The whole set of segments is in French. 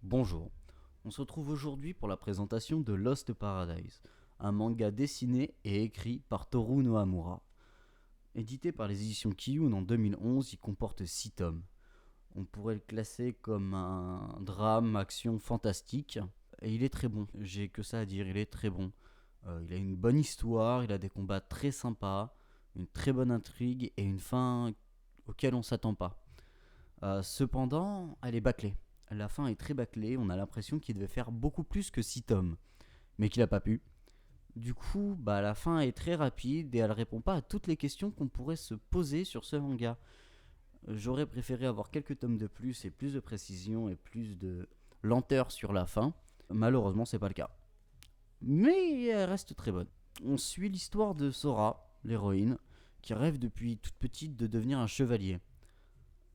Bonjour, on se retrouve aujourd'hui pour la présentation de Lost Paradise, un manga dessiné et écrit par Toru Nohamura. Édité par les éditions Kiyun en 2011, il comporte 6 tomes. On pourrait le classer comme un drame action fantastique, et il est très bon, j'ai que ça à dire, il est très bon. Il a une bonne histoire, il a des combats très sympas, une très bonne intrigue et une fin auquel on s'attend pas. Cependant, elle est bâclée. La fin est très bâclée, on a l'impression qu'il devait faire beaucoup plus que 6 tomes, mais qu'il n'a pas pu. Du coup, la fin est très rapide et elle répond pas à toutes les questions qu'on pourrait se poser sur ce manga. J'aurais préféré avoir quelques tomes de plus et plus de précision et plus de lenteur sur la fin. Malheureusement, c'est pas le cas. Mais elle reste très bonne. On suit l'histoire de Sora, l'héroïne, qui rêve depuis toute petite de devenir un chevalier.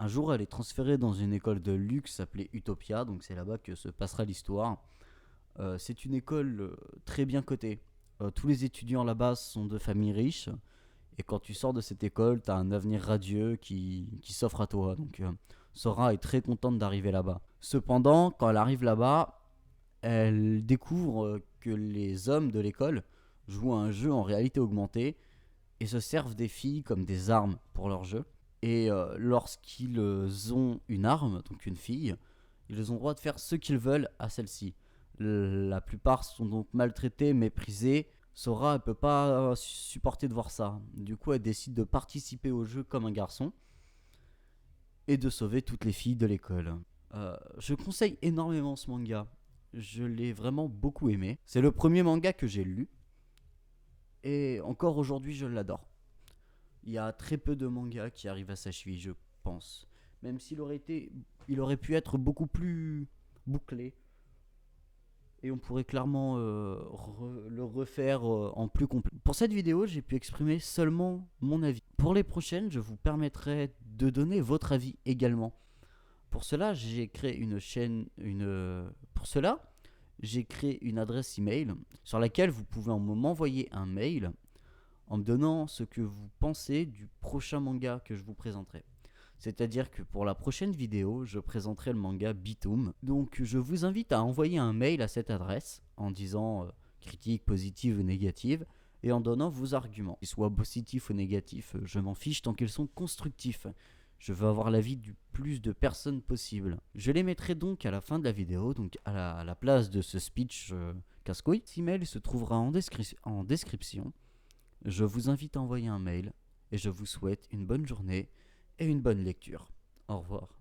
Un jour, elle est transférée dans une école de luxe appelée Utopia, donc c'est là-bas que se passera l'histoire. C'est une école très bien cotée. Tous les étudiants là-bas sont de familles riches, et quand tu sors de cette école, tu as un avenir radieux qui s'offre à toi. Donc Sora est très contente d'arriver là-bas. Cependant, quand elle arrive là-bas, elle découvre que les hommes de l'école jouent à un jeu en réalité augmentée et se servent des filles comme des armes pour leur jeu. Et lorsqu'ils ont une arme, donc une fille, ils ont le droit de faire ce qu'ils veulent à celle-ci. La plupart sont donc maltraités, méprisés. Sora ne peut pas supporter de voir ça. Du coup, elle décide de participer au jeu comme un garçon et de sauver toutes les filles de l'école. Je conseille énormément ce manga. Je l'ai vraiment beaucoup aimé. C'est le premier manga que j'ai lu. Et encore aujourd'hui, je l'adore. Il y a très peu de mangas qui arrivent à sa cheville, je pense. Même s'il il aurait pu être beaucoup plus bouclé. Et on pourrait clairement le refaire en plus complet. Pour cette vidéo, j'ai pu exprimer seulement mon avis. Pour les prochaines, je vous permettrai de donner votre avis également. Pour cela, j'ai créé j'ai créé une adresse email sur laquelle vous pouvez m'envoyer un mail en me donnant ce que vous pensez du prochain manga que je vous présenterai. C'est-à-dire que pour la prochaine vidéo, je présenterai le manga Bitoom. Donc je vous invite à envoyer un mail à cette adresse en disant critique positive ou négative et en donnant vos arguments. Qu'ils soient positifs ou négatifs, je m'en fiche tant qu'ils sont constructifs. Je veux avoir l'avis du plus de personnes possible. Je les mettrai donc à la fin de la vidéo, donc à la place de ce speech casse-couille. Cet email se trouvera en description. Je vous invite à envoyer un mail et je vous souhaite une bonne journée et une bonne lecture. Au revoir.